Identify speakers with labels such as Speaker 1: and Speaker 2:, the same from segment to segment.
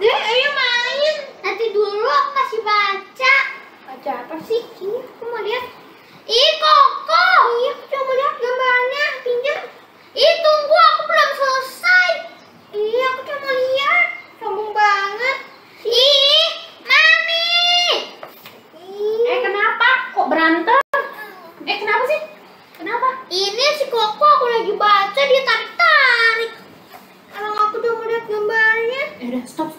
Speaker 1: Ayo main. Nanti dulu aku masih baca. Baca apa sih? Sini aku mau lihat. Ih, Koko. Iya, aku cuma mau lihat gambarnya. Pinjam. Ih, tunggu, aku belum selesai. Iya, aku cuma mau lihat. Sombong banget. Ih, Mami.
Speaker 2: Kenapa? Kok berantem? Kenapa sih? Kenapa?
Speaker 1: Ini si Koko aku lagi baca, dia tarik-tarik. Kalau aku udah mau lihat gambarnya.
Speaker 2: Udah, stop.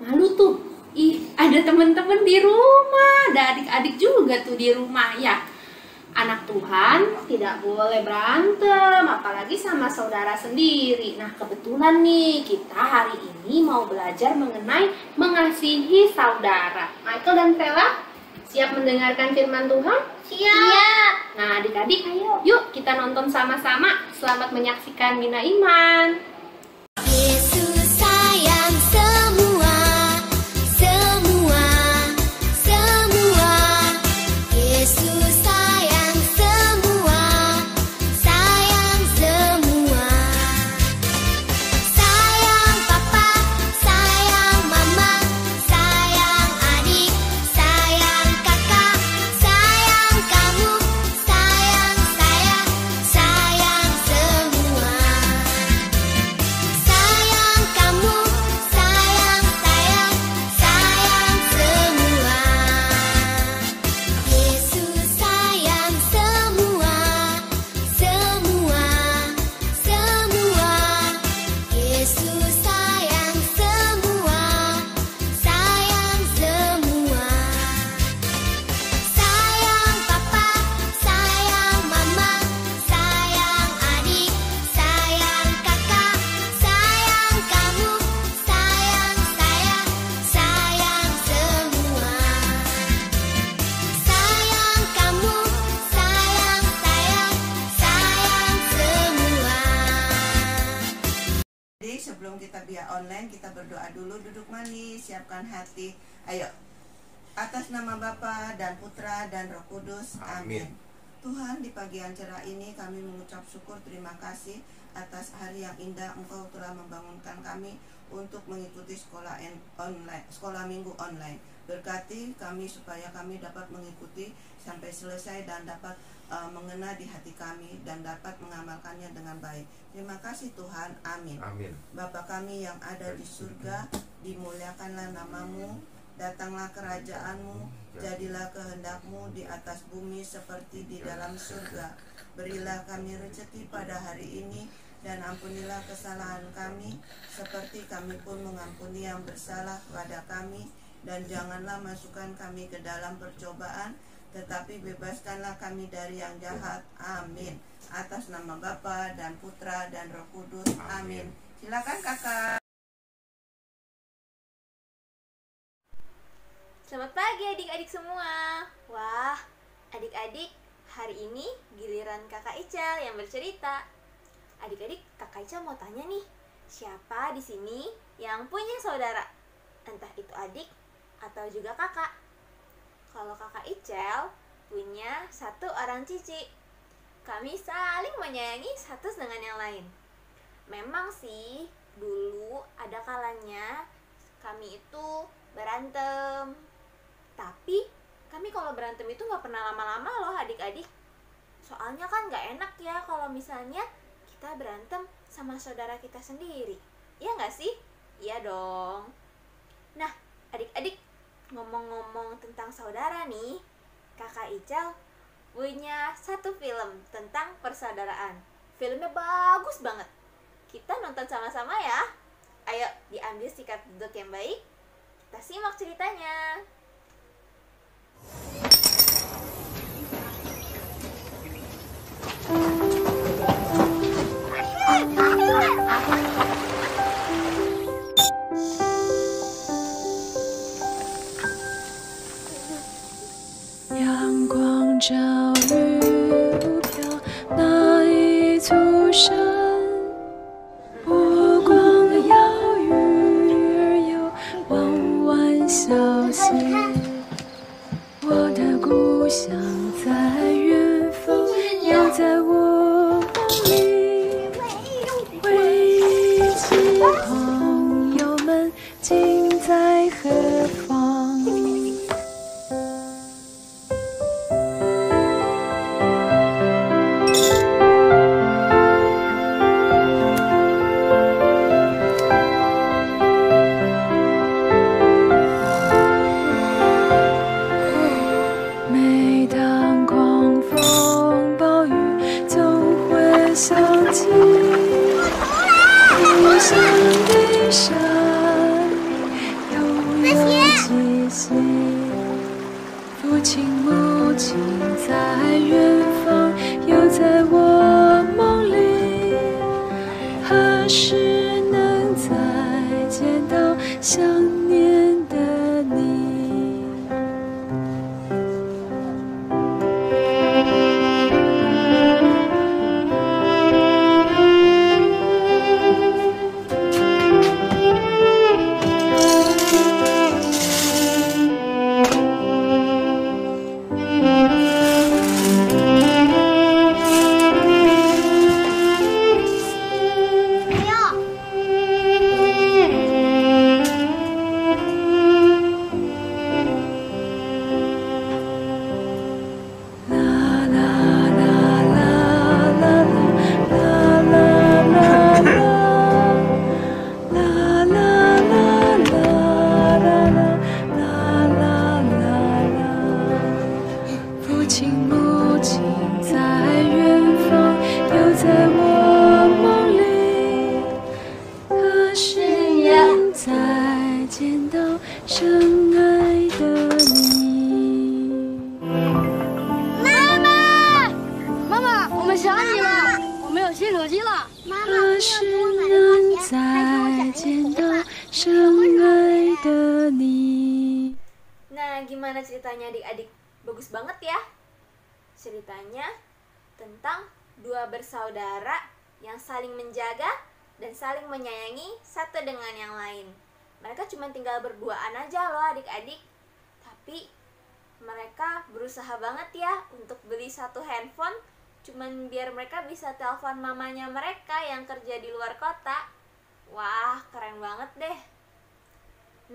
Speaker 2: Malu tuh. Ih, ada temen-temen di rumah. Ada adik-adik juga tuh di rumah ya. Anak Tuhan tidak boleh berantem, apalagi sama saudara sendiri. Nah, kebetulan nih kita hari ini mau belajar mengenai mengasihi saudara. Michael dan Vela, siap mendengarkan firman Tuhan?
Speaker 1: Siap.
Speaker 2: Nah, adik-adik, yuk kita nonton sama-sama. Selamat menyaksikan Bina Iman.
Speaker 3: Yesus sayang semua. Yesus sayang semua. Sayang papa, sayang mama, sayang adik, sayang kakak, sayang kamu, sayang saya, sayang semua. Sayang kamu, sayang saya, sayang semua. Yesus sayang semua. Yesus sayang semua. Sayang semua. Sayang papa, sayang mama, sayang adik, sayang kakak, sayang kamu, sayang saya, sayang semua. Sayang kamu, sayang saya, sayang semua.
Speaker 4: Jadi sebelum kita via online, kita berdoa dulu. Duduk manis, siapkan hati. Ayo. Atas nama Bapa dan Putra dan Roh Kudus. Amin. Tuhan, di pagi yang cerah ini kami mengucap syukur, terima kasih atas hari yang indah. Engkau telah membangunkan kami untuk mengikuti sekolah minggu online. Berkati kami supaya kami dapat mengikuti sampai selesai dan dapat mengena di hati kami dan dapat mengamalkannya dengan baik. Terima kasih Tuhan. Amin.
Speaker 5: Amin.
Speaker 4: Bapa kami yang ada di surga, dimuliakanlah namamu, datanglah kerajaanmu, jadilah kehendakmu di atas bumi seperti di dalam surga. Berilah kami rezeki pada hari ini, dan ampunilah kesalahan kami, seperti kami pun mengampuni yang bersalah kepada kami. Dan janganlah masukkan kami ke dalam percobaan, tetapi bebaskanlah kami dari yang jahat. Amin. Atas nama Bapa dan Putra dan Roh Kudus. Amin. Silakan kakak.
Speaker 6: Selamat pagi adik-adik semua. Wah, adik-adik, hari ini giliran kakak Ical yang bercerita. Adik-adik, kakak Ical mau tanya nih, siapa di sini yang punya saudara? Entah itu adik atau juga kakak. Kalau kakak Ical punya satu orang cici. Kami saling menyayangi satu dengan yang lain. Memang sih, dulu ada kalanya kami itu berantem. Tapi kami kalau berantem itu gak pernah lama-lama loh adik-adik. Soalnya kan gak enak ya kalau misalnya kita berantem sama saudara kita sendiri. Iya gak sih? Iya dong. Nah, adik-adik, ngomong-ngomong tentang saudara nih, kakak Ical punya satu film tentang persaudaraan. Filmnya bagus banget. Kita nonton sama-sama ya. Ayo, diambil sikap duduk yang baik. Kita simak ceritanya.
Speaker 5: 亲母亲在远方，又在我梦里，何时能再见到想念的你？父亲母亲在远方，又在我梦里，何时能再见到深爱的你？
Speaker 7: 妈妈，我们想你了，我们有新手机了。
Speaker 5: 何时能再见到深爱的你？
Speaker 6: Nah, gimana ceritanya adik-adik? Bagus banget ya. Ceritanya tentang dua bersaudara yang saling menjaga dan saling menyayangi satu dengan yang lain. Mereka cuma tinggal berduaan aja loh adik-adik. Tapi mereka berusaha banget ya untuk beli satu handphone cuman biar mereka bisa telepon mamanya mereka yang kerja di luar kota. Wah, keren banget deh.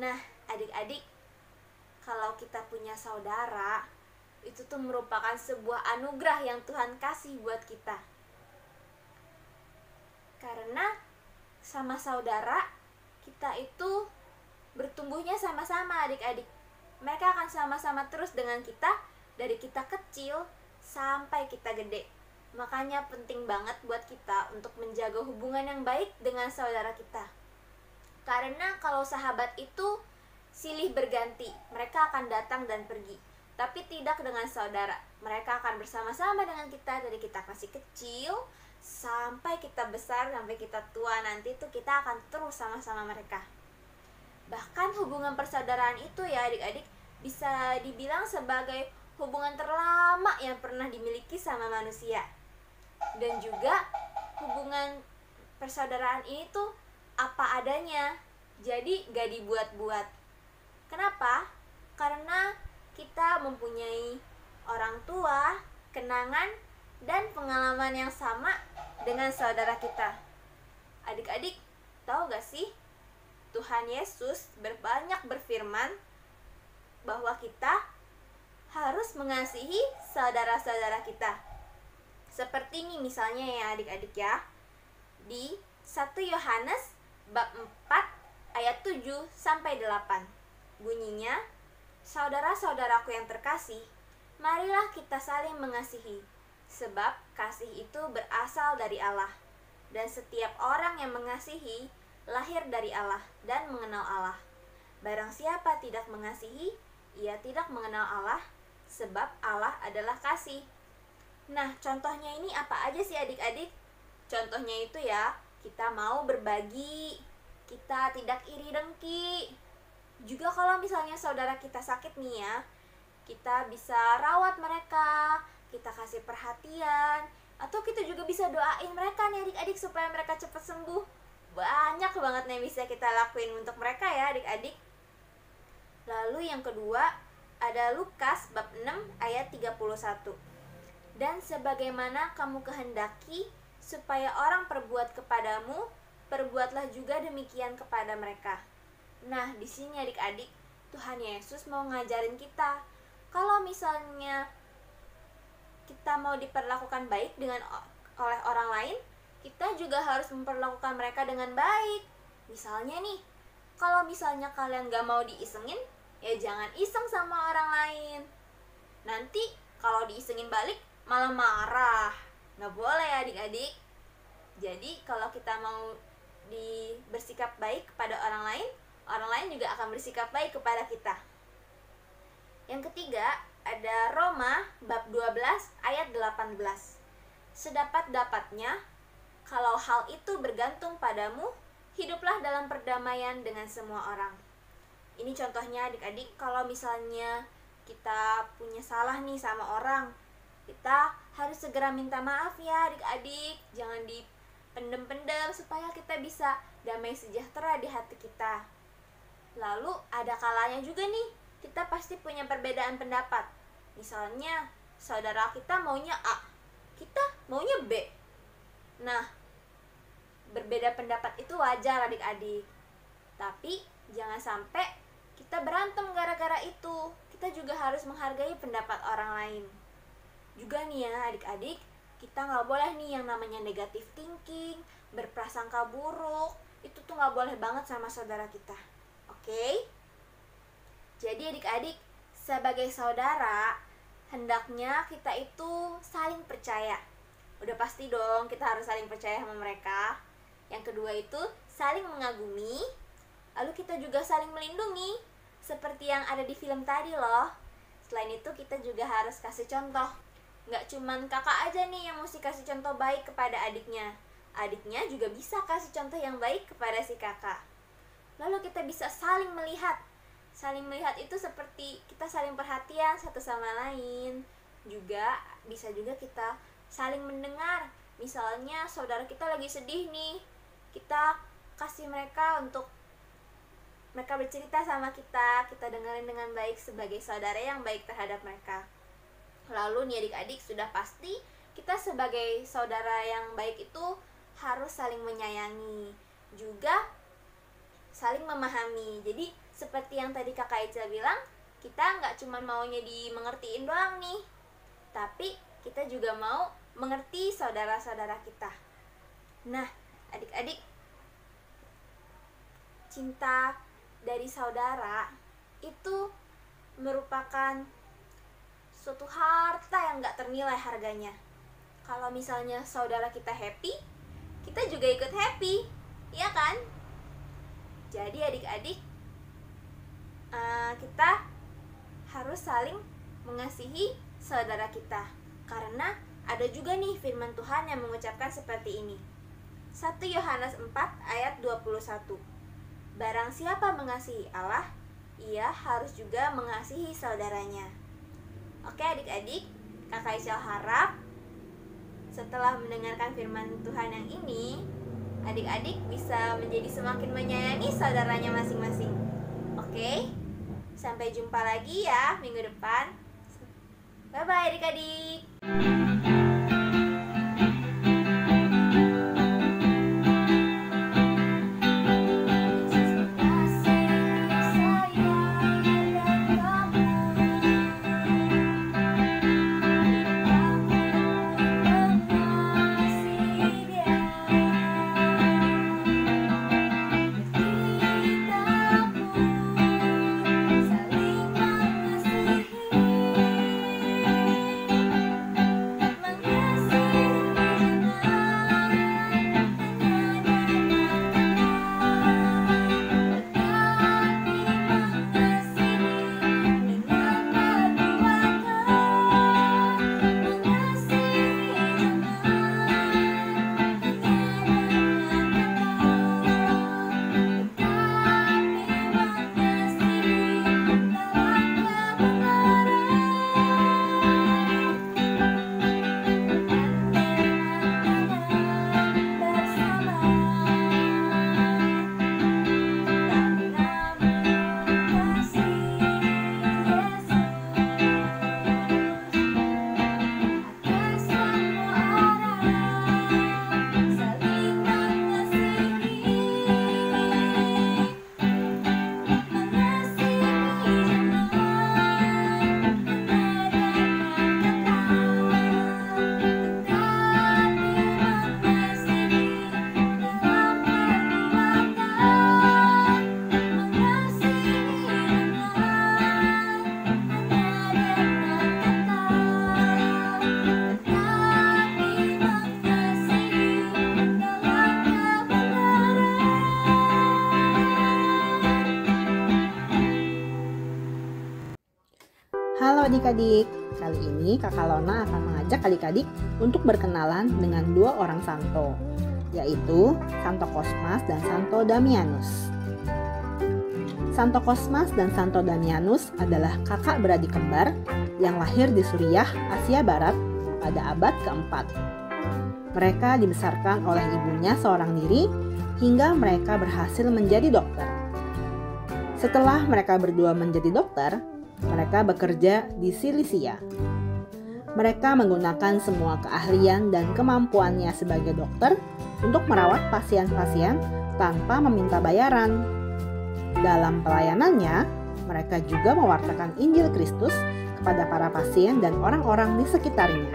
Speaker 6: Nah, adik-adik, kalau kita punya saudara, itu tuh merupakan sebuah anugerah yang Tuhan kasih buat kita. Karena sama saudara, kita itu bertumbuhnya sama-sama adik-adik. Mereka akan sama-sama terus dengan kita dari kita kecil sampai kita gede. Makanya penting banget buat kita untuk menjaga hubungan yang baik dengan saudara kita. Karena kalau sahabat itu silih berganti, mereka akan datang dan pergi. Tapi tidak dengan saudara. Mereka akan bersama-sama dengan kita dari kita masih kecil sampai kita besar, sampai kita tua. Nanti tuh kita akan terus sama-sama mereka. Bahkan hubungan persaudaraan itu ya adik-adik bisa dibilang sebagai hubungan terlama yang pernah dimiliki sama manusia. Dan juga hubungan persaudaraan ini tuh apa adanya. Jadi gak dibuat-buat. Kenapa? Karena kita mempunyai orang tua, kenangan, dan pengalaman yang sama dengan saudara kita. Adik-adik, tahu gak sih? Tuhan Yesus banyak berfirman bahwa kita harus mengasihi saudara-saudara kita. Seperti ini misalnya ya adik-adik ya. Di 1 Yohanes bab 4 ayat 7 sampai 8. Bunyinya, saudara-saudaraku yang terkasih, marilah kita saling mengasihi, sebab kasih itu berasal dari Allah. Dan setiap orang yang mengasihi lahir dari Allah dan mengenal Allah. Barang siapa tidak mengasihi, ia tidak mengenal Allah, sebab Allah adalah kasih. Nah, contohnya ini apa aja sih adik-adik? Contohnya itu ya, kita mau berbagi, kita tidak iri dengki. Juga kalau misalnya saudara kita sakit nih ya, kita bisa rawat mereka, kita kasih perhatian, atau kita juga bisa doain mereka nih adik-adik supaya mereka cepat sembuh. Banyak banget yang bisa kita lakuin untuk mereka ya adik-adik. Lalu yang kedua, ada Lukas bab 6 ayat 31. Dan sebagaimana kamu kehendaki supaya orang perbuat kepadamu, perbuatlah juga demikian kepada mereka. Nah, di sini adik-adik, Tuhan Yesus mau ngajarin kita, kalau misalnya kita mau diperlakukan baik oleh orang lain, kita juga harus memperlakukan mereka dengan baik. Misalnya nih, kalau misalnya kalian gak mau diisengin, ya jangan iseng sama orang lain. Nanti kalau diisengin balik, malah marah. Gak boleh adik-adik. Jadi kalau kita mau bersikap baik kepada orang lain juga akan bersikap baik kepada kita. Yang ketiga, ada ada Roma bab 12 ayat 18. Sedapat-dapatnya, kalau hal itu bergantung padamu, hiduplah dalam perdamaian dengan semua orang. Ini contohnya adik-adik, kalau misalnya kita punya salah nih sama orang, kita harus segera minta maaf ya adik-adik. Jangan dipendem-pendem supaya kita bisa damai sejahtera di hati kita. Lalu ada kalanya juga nih, kita pasti punya perbedaan pendapat. Misalnya, saudara kita maunya A, kita maunya B. Nah, berbeda pendapat itu wajar adik-adik. Tapi, jangan sampai kita berantem gara-gara itu. Kita juga harus menghargai pendapat orang lain. Juga nih ya adik-adik, kita nggak boleh nih yang namanya negative thinking, berprasangka buruk. Itu tuh nggak boleh banget sama saudara kita. Oke? Jadi adik-adik, sebagai saudara, hendaknya kita itu saling percaya. Udah pasti dong kita harus saling percaya sama mereka. Yang kedua itu saling mengagumi. Lalu kita juga saling melindungi, seperti yang ada di film tadi loh. Selain itu kita juga harus kasih contoh. Nggak cuman kakak aja nih yang mesti kasih contoh baik kepada adiknya. Adiknya juga bisa kasih contoh yang baik kepada si kakak. Lalu kita bisa saling melihat. Saling melihat itu seperti kita saling perhatian satu sama lain. Juga bisa juga kita saling mendengar. Misalnya saudara kita lagi sedih nih, kita kasih mereka untuk mereka bercerita sama kita dengerin dengan baik sebagai saudara yang baik terhadap mereka. Lalu nih adik-adik, sudah pasti kita sebagai saudara yang baik itu harus saling menyayangi, juga saling memahami. Jadi seperti yang tadi kakak Ica bilang, kita nggak cuma maunya dimengertiin doang nih, tapi kita juga mau mengerti saudara-saudara kita. Nah, adik-adik, cinta dari saudara itu merupakan suatu harta yang nggak ternilai harganya. Kalau misalnya saudara kita happy, kita juga ikut happy, iya kan? Jadi adik-adik, kita harus saling mengasihi saudara kita. Karena ada juga nih firman Tuhan yang mengucapkan seperti ini. 1 Yohanes 4 ayat 21. Barang siapa mengasihi Allah, ia harus juga mengasihi saudaranya. Oke adik-adik, kakak Isyal harap setelah mendengarkan firman Tuhan yang ini, adik-adik bisa menjadi semakin menyayangi saudaranya masing-masing. Oke, sampai jumpa lagi ya minggu depan. Bye-bye adik-adik.
Speaker 8: adik-adik. Kali ini Kakak Lona akan mengajak adik-adik untuk berkenalan dengan dua orang santo, yaitu Santo Cosmas dan Santo Damianus. Santo Cosmas dan Santo Damianus adalah kakak beradik kembar yang lahir di Suriah, Asia Barat pada abad keempat. Mereka dibesarkan oleh ibunya seorang diri hingga mereka berhasil menjadi dokter. Setelah mereka berdua menjadi dokter, mereka bekerja di Silisia. Mereka menggunakan semua keahlian dan kemampuannya sebagai dokter untuk merawat pasien-pasien tanpa meminta bayaran. Dalam pelayanannya, mereka juga mewartakan Injil Kristus kepada para pasien dan orang-orang di sekitarnya.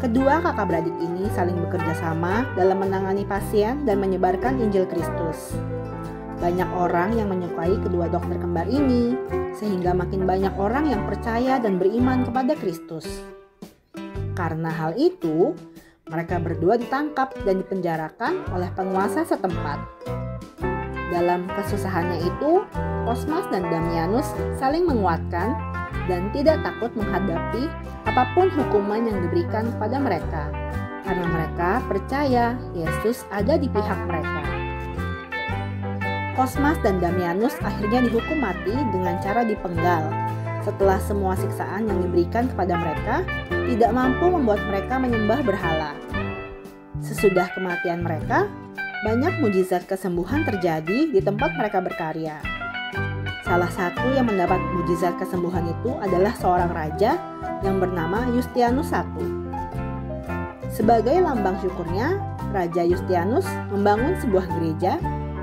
Speaker 8: Kedua kakak beradik ini saling bekerja sama dalam menangani pasien dan menyebarkan Injil Kristus. Banyak orang yang menyukai kedua dokter kembar ini, sehingga makin banyak orang yang percaya dan beriman kepada Kristus. Karena hal itu, mereka berdua ditangkap dan dipenjarakan oleh penguasa setempat. Dalam kesusahannya itu, Cosmas dan Damianus saling menguatkan dan tidak takut menghadapi apapun hukuman yang diberikan kepada mereka, karena mereka percaya Yesus ada di pihak mereka. Cosmas dan Damianus akhirnya dihukum mati dengan cara dipenggal. Setelah semua siksaan yang diberikan kepada mereka tidak mampu membuat mereka menyembah berhala. Sesudah kematian mereka, banyak mujizat kesembuhan terjadi di tempat mereka berkarya. Salah satu yang mendapat mujizat kesembuhan itu adalah seorang raja yang bernama Yustianus I. Sebagai lambang syukurnya, Raja Yustianus membangun sebuah gereja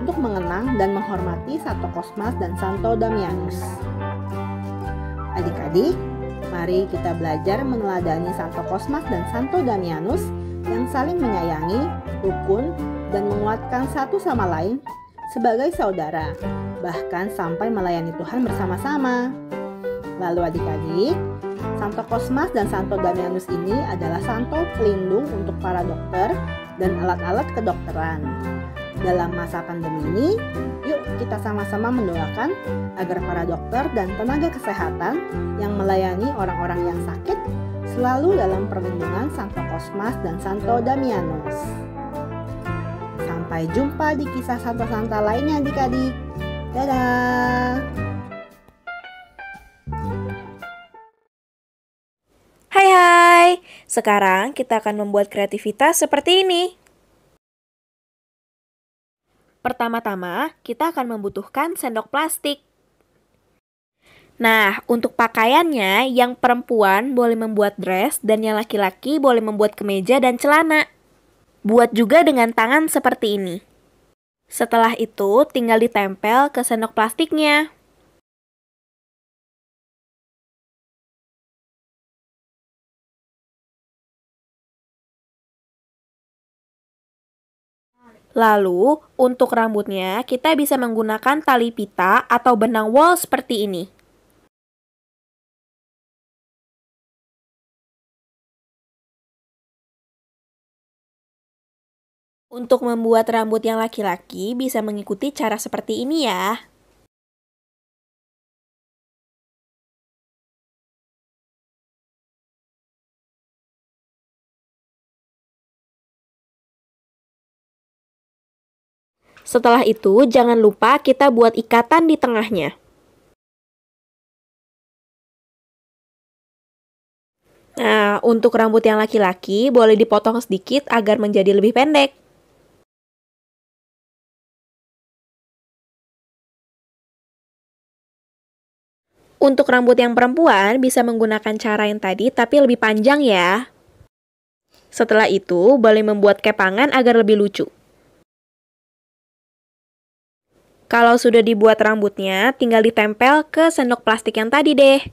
Speaker 8: untuk mengenang dan menghormati Santo Cosmas dan Santo Damianus. Adik-adik, mari kita belajar meneladani Santo Cosmas dan Santo Damianus yang saling menyayangi, rukun, dan menguatkan satu sama lain sebagai saudara, bahkan sampai melayani Tuhan bersama-sama. Lalu adik-adik, Santo Cosmas dan Santo Damianus ini adalah santo pelindung untuk para dokter dan alat-alat kedokteran. Dalam masa pandemi ini, yuk kita sama-sama mendoakan agar para dokter dan tenaga kesehatan yang melayani orang-orang yang sakit selalu dalam perlindungan Santo Cosmas dan Santo Damianus. Sampai jumpa di kisah santo-santa lainnya adik-adik. Dadah!
Speaker 6: Hai, sekarang kita akan membuat kreativitas seperti ini. Pertama-tama, kita akan membutuhkan sendok plastik. Nah, untuk pakaiannya, yang perempuan boleh membuat dress dan yang laki-laki boleh membuat kemeja dan celana. Buat juga dengan tangan seperti ini. Setelah itu, tinggal ditempel ke sendok plastiknya. Lalu, untuk rambutnya, kita bisa menggunakan tali pita atau benang wol seperti ini. Untuk membuat rambut yang laki-laki, bisa mengikuti cara seperti ini ya. Setelah itu, jangan lupa kita buat ikatan di tengahnya. Nah, untuk rambut yang laki-laki boleh dipotong sedikit agar menjadi lebih pendek. Untuk rambut yang perempuan bisa menggunakan cara yang tadi tapi lebih panjang ya. Setelah itu, boleh membuat kepangan agar lebih lucu. Kalau sudah dibuat rambutnya, tinggal ditempel ke sendok plastik yang tadi deh.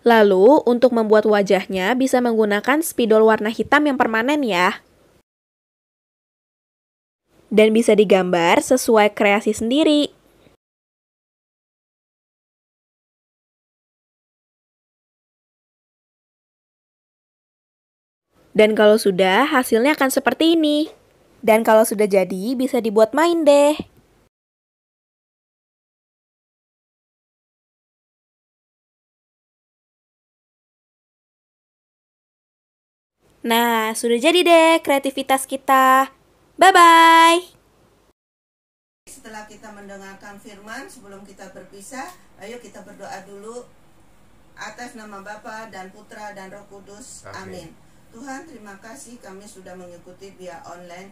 Speaker 6: Lalu, untuk membuat wajahnya bisa menggunakan spidol warna hitam yang permanen ya. dan bisa digambar sesuai kreasi sendiri. Dan kalau sudah, hasilnya akan seperti ini. Dan kalau sudah jadi, bisa dibuat main deh. Nah, sudah jadi deh kreativitas kita. Bye-bye!
Speaker 4: Setelah kita mendengarkan firman, sebelum kita berpisah, ayo kita berdoa dulu. Atas nama Bapa dan Putra dan Roh Kudus. Amin. Tuhan, terima kasih kami sudah mengikuti via online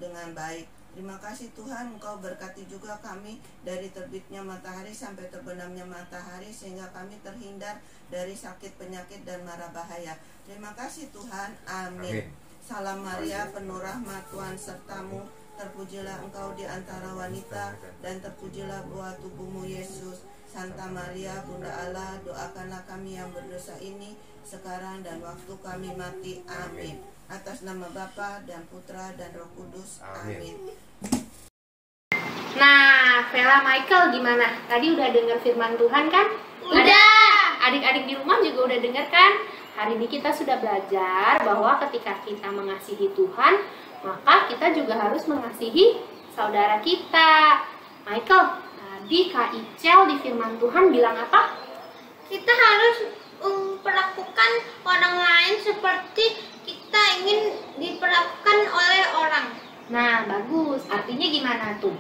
Speaker 4: dengan baik. Terima kasih Tuhan, Engkau berkati juga kami dari terbitnya matahari sampai terbenamnya matahari, sehingga kami terhindar dari sakit, penyakit, dan mara bahaya. Terima kasih Tuhan. Amin. Salam Maria, penuh rahmat, Tuhan sertamu. Terpujilah Engkau di antara wanita, dan terpujilah buah tubuhmu Yesus. Santa Maria, Bunda Allah, doakanlah kami yang berdosa ini, sekarang dan waktu kami mati. Amin. Atas nama Bapa dan Putra dan Roh Kudus. Amin.
Speaker 2: Nah, Vela, Michael gimana? Tadi udah dengar firman Tuhan kan?
Speaker 1: Udah.
Speaker 2: Adik-adik di rumah juga udah dengar kan? Hari ini kita sudah belajar bahwa ketika kita mengasihi Tuhan, maka kita juga harus mengasihi saudara kita. Michael, tadi Kak Icel di firman Tuhan bilang apa?
Speaker 1: Kita harus memperlakukan orang lain seperti kita ingin diperlakukan oleh orang.
Speaker 2: Nah, bagus. Artinya gimana tuh?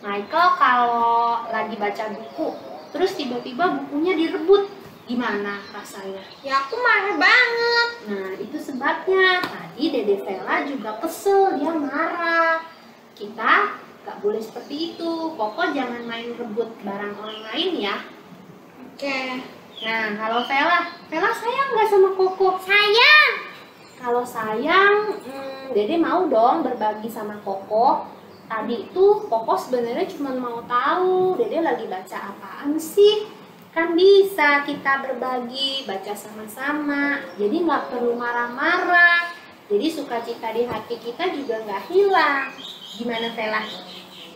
Speaker 2: Michael kalau lagi baca buku, terus tiba-tiba bukunya direbut, gimana rasanya?
Speaker 1: Ya aku marah banget.
Speaker 2: Nah, itu sebabnya. Tadi Dede Vela juga kesel, dia marah. Kita gak boleh seperti itu. Pokok jangan main rebut barang orang lain ya.
Speaker 1: Oke.
Speaker 2: Nah, kalau Vela sayang gak sama Koko?
Speaker 1: Sayang.
Speaker 2: Kalau sayang, Dede mau dong berbagi sama Koko. Tadi itu Koko sebenarnya cuma mau tahu Dede lagi baca apaan sih. Kan bisa kita berbagi, baca sama-sama. Jadi nggak perlu marah-marah. Jadi sukacita di hati kita juga nggak hilang. Gimana Vela?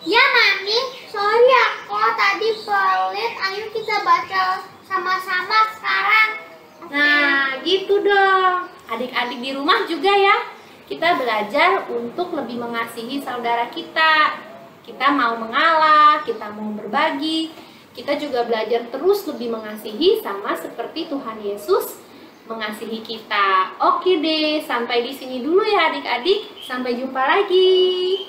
Speaker 1: Ya Mami, sorry aku tadi pelit. Ayo kita baca sama-sama sekarang.
Speaker 2: Nah, gitu dong. Adik-adik di rumah juga ya. Kita belajar untuk lebih mengasihi saudara kita. Kita mau mengalah, kita mau berbagi. Kita juga belajar terus lebih mengasihi sama seperti Tuhan Yesus mengasihi kita. Oke deh, sampai di sini dulu ya adik-adik. Sampai jumpa lagi.